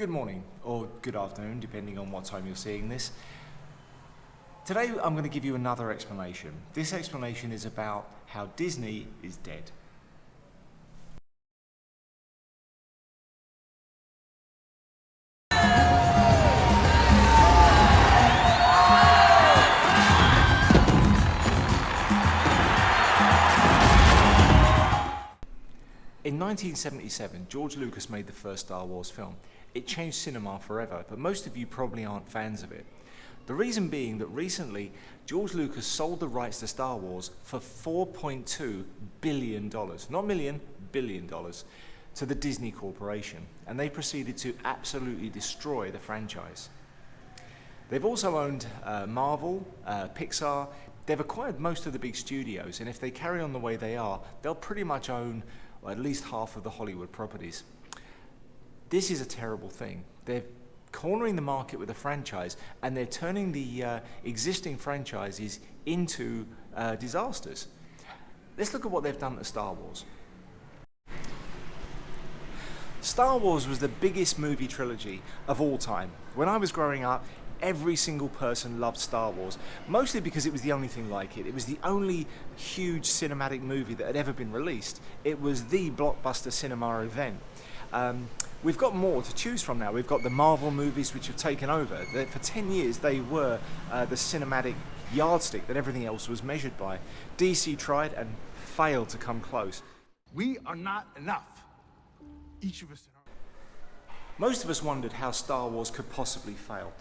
Good morning, or good afternoon, depending on what time you're seeing this. Today I'm going to give you another explanation. This explanation is about how Disney is dead. In 1977, George Lucas made the first Star Wars film. It changed cinema forever, but most of you probably aren't fans of it. The reason being that recently, George Lucas sold the rights to Star Wars for $4.2 billion, not million, $billion, to the Disney Corporation, and they proceeded to absolutely destroy the franchise. They've also owned Marvel, Pixar. They've acquired most of the big studios, and if they carry on the way they are, they'll pretty much own at least half of the Hollywood properties. This is a terrible thing. They're cornering the market with a franchise, and they're turning the existing franchises into disasters. Let's look at what they've done to Star Wars. Star Wars was the biggest movie trilogy of all time. When I was growing up, every single person loved Star Wars, mostly because it was the only thing like it. It was the only huge cinematic movie that had ever been released. It was the blockbuster cinema event. We've got more to choose from now. We've got the Marvel movies, which have taken over. For 10 years, they were the cinematic yardstick that everything else was measured by. DC tried and failed to come close. We are not enough. Each of us. Most of us wondered how Star Wars could possibly fail.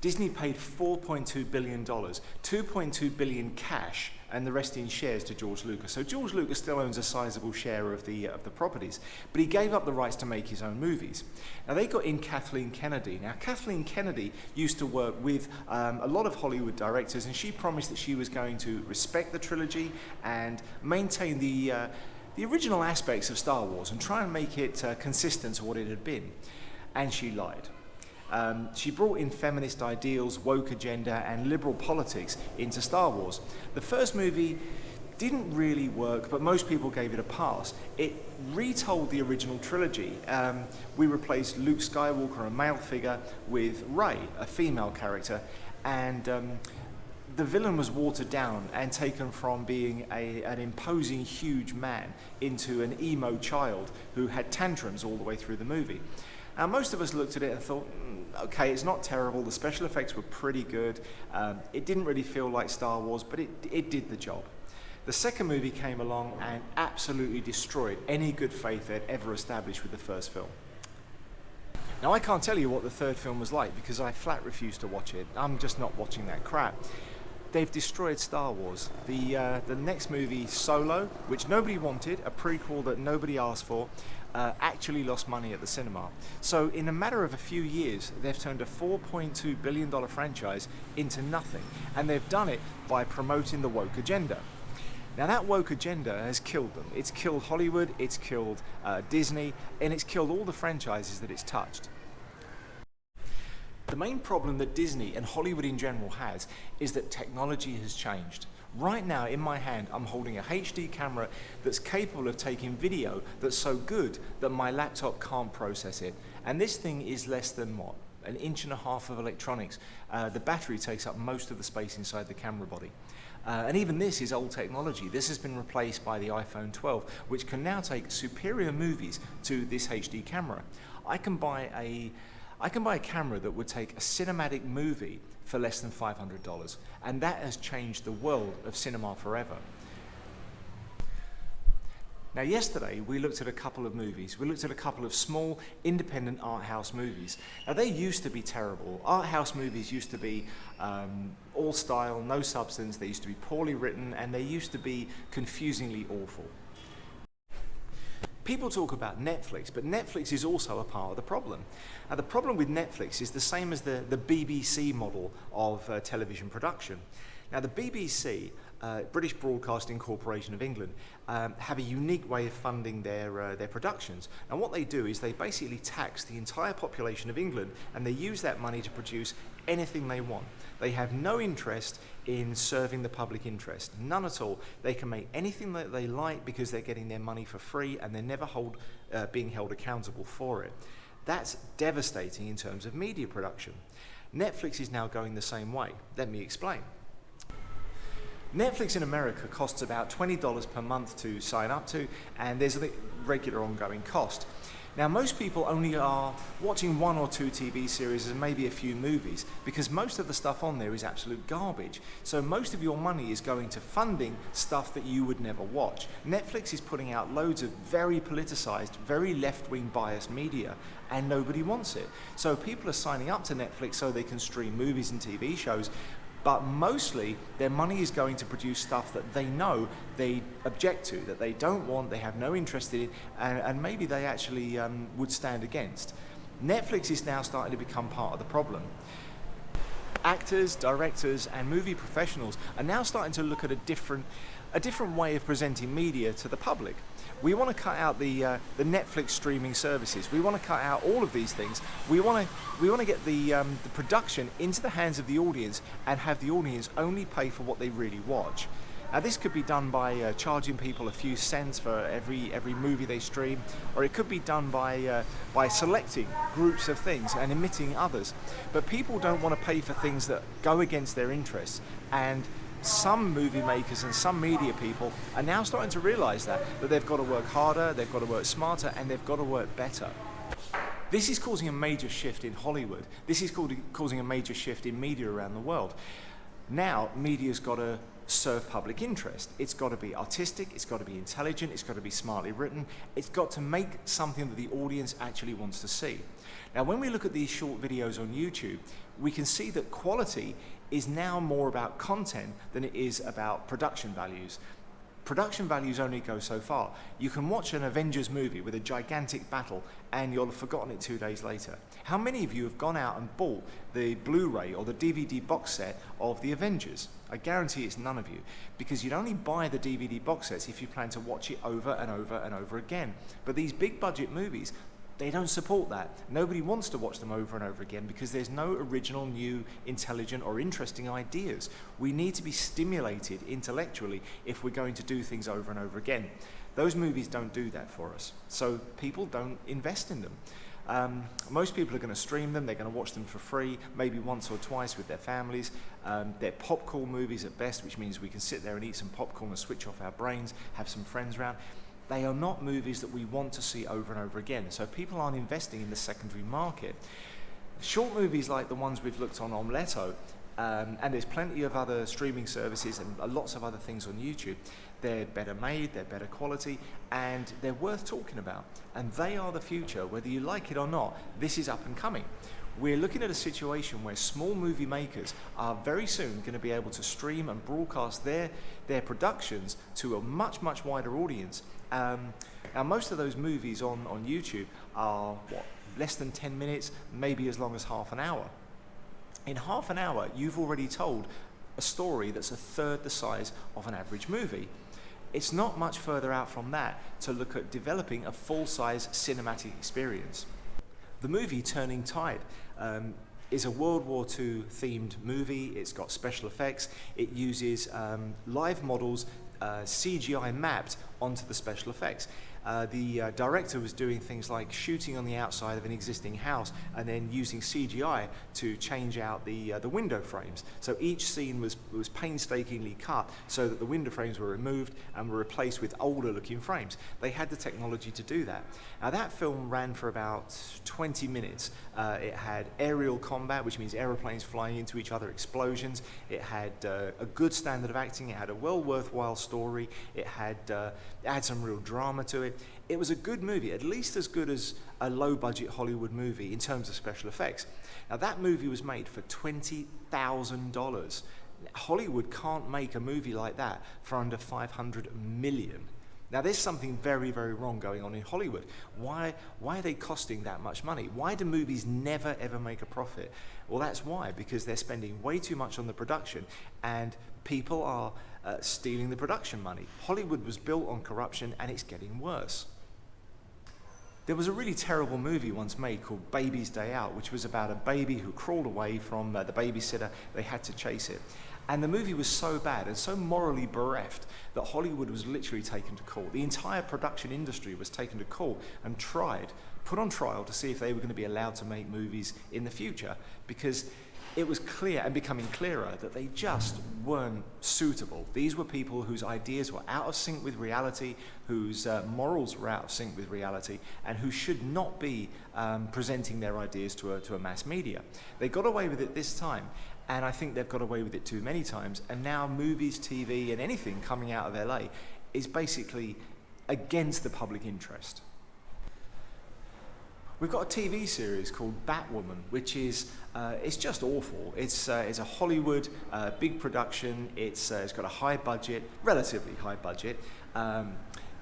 Disney paid $4.2 billion, $2.2 billion cash, and the rest in shares to George Lucas. So George Lucas still owns a sizable share of the properties, but he gave up the rights to make his own movies. Now they got in Kathleen Kennedy. Now Kathleen Kennedy used to work with a lot of Hollywood directors, and she promised that she was going to respect the trilogy and maintain the original aspects of Star Wars and try and make it consistent to what it had been. And she lied. She brought in feminist ideals, woke agenda, and liberal politics into Star Wars. The first movie didn't really work, but most people gave it a pass. It retold the original trilogy. We replaced Luke Skywalker, a male figure, with Rey, a female character, and the villain was watered down and taken from being an imposing, huge man into an emo child who had tantrums all the way through the movie. Now, most of us looked at it and thought, okay, it's not terrible. The special effects were pretty good. It didn't really feel like Star Wars, but it did the job. The second movie came along and absolutely destroyed any good faith they'd ever established with the first film. Now, I can't tell you what the third film was like because I flat refused to watch it. I'm just not watching that crap. They've destroyed Star Wars. The next movie, Solo, which nobody wanted, a prequel that nobody asked for, actually lost money at the cinema. So in a matter of a few years, they've turned a $4.2 billion franchise into nothing. And they've done it by promoting the woke agenda. Now that woke agenda has killed them. It's killed Hollywood, it's killed Disney, and it's killed all the franchises that it's touched. The main problem that Disney and Hollywood in general has is that technology has changed. Right now in my hand I'm holding a HD camera that's capable of taking video that's so good that my laptop can't process it. And this thing is less than what? An inch and a half of electronics. The battery takes up most of the space inside the camera body. And even this is old technology. This has been replaced by the iPhone 12, which can now take superior movies to this HD camera. I can buy a camera that would take a cinematic movie for less than $500, and that has changed the world of cinema forever. Now yesterday we looked at a couple of movies. We looked at a couple of small independent art house movies. Now they used to be terrible. Art house movies used to be all style, no substance. They used to be poorly written, and they used to be confusingly awful. People talk about Netflix, but Netflix is also a part of the problem. Now, the problem with Netflix is the same as the BBC model of television production. Now, the BBC, British Broadcasting Corporation of England, have a unique way of funding their productions. And what they do is they basically tax the entire population of England, and they use that money to produce anything they want. They have no interest in serving the public interest, none at all. They can make anything that they like because they're getting their money for free, and they're never being held accountable for it. That's devastating in terms of media production. Netflix is now going the same way. Let me explain. Netflix in America costs about $20 per month to sign up to, and there's a regular ongoing cost. Now, most people only are watching 1 or 2 TV series and maybe a few movies, because most of the stuff on there is absolute garbage. So most of your money is going to funding stuff that you would never watch. Netflix is putting out loads of very politicized, very left-wing biased media, and nobody wants it. So people are signing up to Netflix so they can stream movies and TV shows, but mostly their money is going to produce stuff that they know they object to, that they don't want, they have no interest in, and maybe they actually would stand against. Netflix is now starting to become part of the problem. Actors, directors, and movie professionals are now starting to look at a different way of presenting media to the public. We want to cut out the Netflix streaming services. We want to cut out all of these things. We want to get the production into the hands of the audience and have the audience only pay for what they really watch. Now, this could be done by charging people a few cents for every movie they stream, or it could be done by selecting groups of things and omitting others. But people don't want to pay for things that go against their interests, and some movie makers and some media people are now starting to realize that they've got to work harder, they've got to work smarter, and they've got to work better. This is causing a major shift in Hollywood. This is causing a major shift in media around the world. Now, media's got to serve public interest. It's got to be artistic, it's got to be intelligent, it's got to be smartly written, it's got to make something that the audience actually wants to see. Now, when we look at these short videos on YouTube, we can see that quality is now more about content than it is about production values. Production values only go so far. You can watch an Avengers movie with a gigantic battle and you'll have forgotten it 2 days later. How many of you have gone out and bought the Blu-ray or the DVD box set of the Avengers? I guarantee it's none of you, because you'd only buy the DVD box sets if you plan to watch it over and over and over again. But these big budget movies, they don't support that. Nobody wants to watch them over and over again because there's no original, new, intelligent, or interesting ideas. We need to be stimulated intellectually if we're going to do things over and over again. Those movies don't do that for us, so people don't invest in them. Most people are going to stream them, they're going to watch them for free, maybe once or twice with their families. They're popcorn movies at best, which means we can sit there and eat some popcorn and switch off our brains, have some friends around. They are not movies that we want to see over and over again, so people aren't investing in the secondary market. Short movies like the ones we've looked on Omleto, and there's plenty of other streaming services and lots of other things on YouTube, they're better made, they're better quality, and they're worth talking about. And they are the future, whether you like it or not. This is up and coming. We're looking at a situation where small movie makers are very soon going to be able to stream and broadcast their productions to a much, much wider audience. Now, most of those movies on YouTube are, less than 10 minutes, maybe as long as half an hour. In half an hour, you've already told a story that's a third the size of an average movie. It's not much further out from that to look at developing a full-size cinematic experience. The movie Turning Tide is a World War II themed movie. It's got special effects. It uses live models CGI mapped onto the special effects. The director was doing things like shooting on the outside of an existing house and then using CGI to change out the window frames. So each scene was painstakingly cut so that the window frames were removed and were replaced with older looking frames. They had the technology to do that. Now, that film ran for about 20 minutes. It had aerial combat, which means aeroplanes flying into each other, explosions. It had a good standard of acting. It had a well worthwhile story. It had some real drama to it. It was a good movie, at least as good as a low-budget Hollywood movie in terms of special effects. Now, that movie was made for $20,000. Hollywood can't make a movie like that for under $500 million. Now, there's something very, very wrong going on in Hollywood. Why are they costing that much money? Why do movies never, ever make a profit? Well, that's why, because they're spending way too much on the production, and people are stealing the production money. Hollywood was built on corruption, and it's getting worse. There was a really terrible movie once made called Baby's Day Out, which was about a baby who crawled away from the babysitter. They had to chase it. And the movie was so bad and so morally bereft that Hollywood was literally taken to court. The entire production industry was taken to court and put on trial to see if they were going to be allowed to make movies in the future, because it was clear and becoming clearer that they just weren't suitable. These were people whose ideas were out of sync with reality, whose morals were out of sync with reality, and who should not be presenting their ideas to a mass media. They got away with it this time, and I think they've got away with it too many times, and now movies, TV, and anything coming out of LA is basically against the public interest. We've got a TV series called Batwoman, which is it's just awful. It's a Hollywood big production. It's got a high budget, relatively high budget.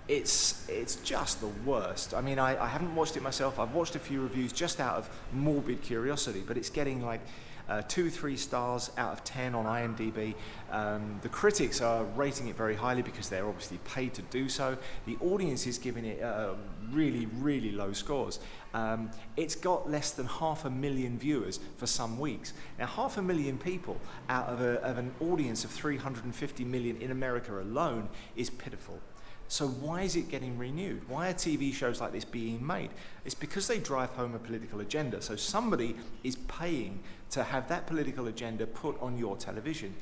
It's just the worst. I mean, I haven't watched it myself. I've watched a few reviews just out of morbid curiosity, but it's getting like 2-3 stars out of 10 on IMDb. The critics are rating it very highly because they're obviously paid to do so. The audience is giving it really, really low scores. It's got less than 500,000 viewers for some weeks. Now, 500,000 people out of an audience of 350 million in America alone is pitiful. So why is it getting renewed? Why are TV shows like this being made? It's because they drive home a political agenda. So somebody is paying to have that political agenda put on your television.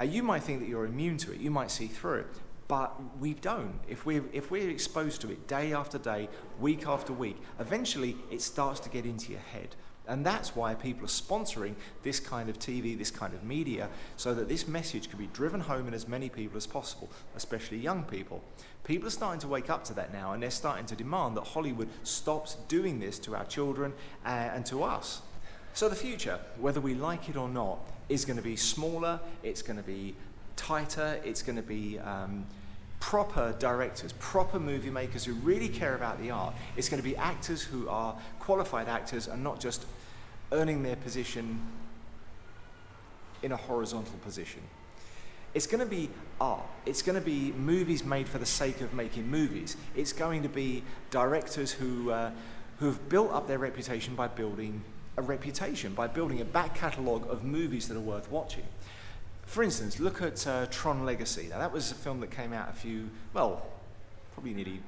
You might think that you're immune to it. You might see through it. But we don't. If we're exposed to it day after day, week after week, eventually it starts to get into your head. And that's why people are sponsoring this kind of TV, this kind of media, so that this message can be driven home in as many people as possible, especially young people. People are starting to wake up to that now, and they're starting to demand that Hollywood stops doing this to our children and to us. So the future, whether we like it or not, is going to be smaller, it's going to be tighter, it's going to be proper directors, proper movie makers who really care about the art. It's going to be actors who are qualified actors and not just earning their position in a horizontal position. It's going to be art. It's going to be movies made for the sake of making movies. It's going to be directors who've built up their reputation by building a back catalogue of movies that are worth watching. For instance, look at Tron Legacy. Now, that was a film that came out probably nearly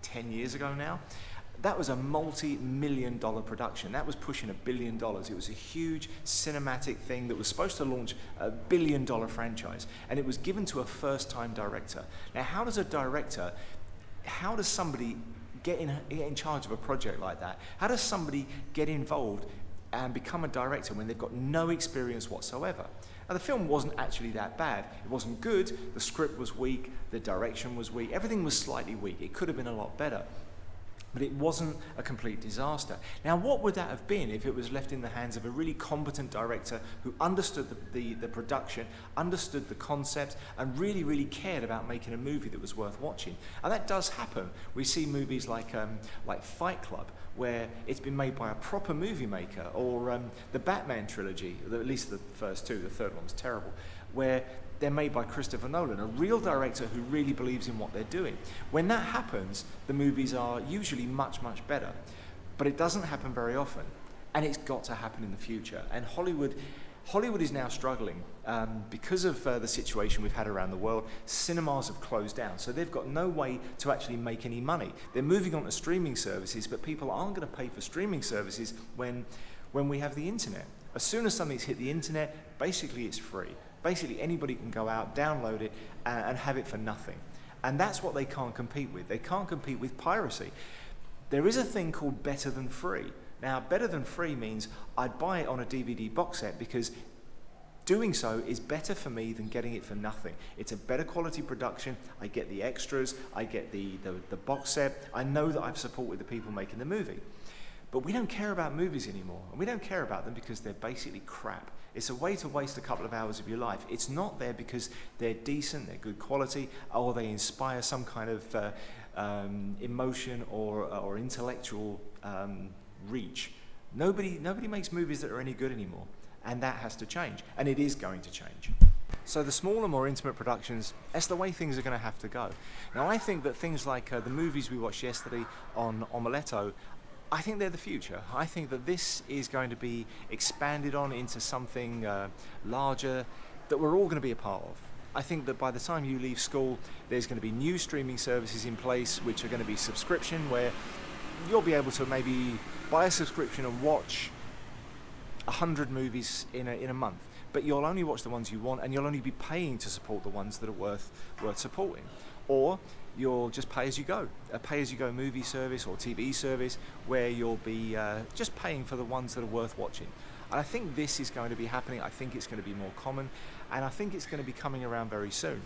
10 years ago now. That was a multi-million-dollar production. That was pushing $1 billion. It was a huge cinematic thing that was supposed to launch a billion-dollar franchise, and it was given to a first-time director. Now, how does somebody get in charge of a project like that? How does somebody get involved and become a director when they've got no experience whatsoever? Now, the film wasn't actually that bad. It wasn't good. The script was weak. The direction was weak. Everything was slightly weak. It could have been a lot better. But it wasn't a complete disaster. Now, what would that have been if it was left in the hands of a really competent director who understood the production, understood the concept, and really, really cared about making a movie that was worth watching? And that does happen. We see movies like Fight Club, where it's been made by a proper movie maker, or the Batman trilogy, at least the first two, the third one was terrible, where they're made by Christopher Nolan, a real director who really believes in what they're doing. When that happens, the movies are usually much, much better. But it doesn't happen very often, and it's got to happen in the future. And Hollywood is now struggling because of the situation we've had around the world. Cinemas have closed down, so they've got no way to actually make any money. They're moving on to streaming services, but people aren't going to pay for streaming services when we have the internet. As soon as something's hit the internet, basically it's free. Basically anybody can go out, download it, and have it for nothing. And that's what they can't compete with. They can't compete with piracy. There is a thing called better than free. Now, better than free means I'd buy it on a DVD box set because doing so is better for me than getting it for nothing. It's a better quality production. I get the extras. I get the box set. I know that I've supported the people making the movie. But we don't care about movies anymore. And we don't care about them because they're basically crap. It's a way to waste a couple of hours of your life. It's not there because they're decent, they're good quality, or they inspire some kind of emotion or intellectual reach. Nobody makes movies that are any good anymore. And that has to change. And it is going to change. So the smaller, more intimate productions, that's the way things are going to have to go. Now, I think that things like the movies we watched yesterday on Omeletto, I think they're the future. I think that this is going to be expanded on into something larger, that we're all going to be a part of. I think that by the time you leave school, there's going to be new streaming services in place, which are going to be subscription, where you'll be able to maybe buy a subscription and watch 100 movies in a month. But you'll only watch the ones you want, and you'll only be paying to support the ones that are worth supporting. Or you'll just pay as you go, a pay-as-you-go movie service or TV service where you'll be just paying for the ones that are worth watching. And I think this is going to be happening. I think it's going to be more common, and I think it's going to be coming around very soon.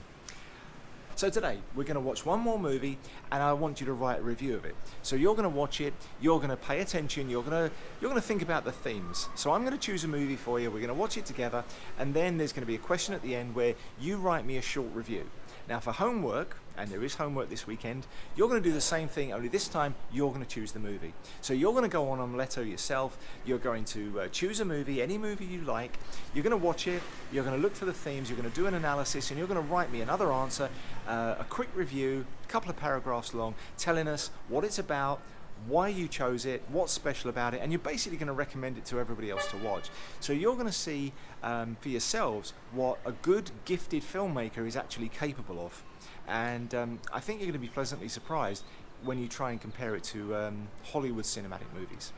So today, we're going to watch one more movie, and I want you to write a review of it. So you're going to watch it, you're going to pay attention, you're going to think about the themes. So I'm going to choose a movie for you, we're going to watch it together, and then there's going to be a question at the end where you write me a short review. Now for homework, and there is homework this weekend, you're going to do the same thing, only this time you're going to choose the movie. So you're going to go on Letto yourself, you're going to choose a movie, any movie you like, you're going to watch it, you're going to look for the themes, you're going to do an analysis, and you're going to write me another answer, a quick review, a couple of paragraphs long, telling us what it's about, why you chose it, what's special about it, and you're basically going to recommend it to everybody else to watch. So you're going to see for yourselves what a good, gifted filmmaker is actually capable of. And I think you're going to be pleasantly surprised when you try and compare it to Hollywood cinematic movies.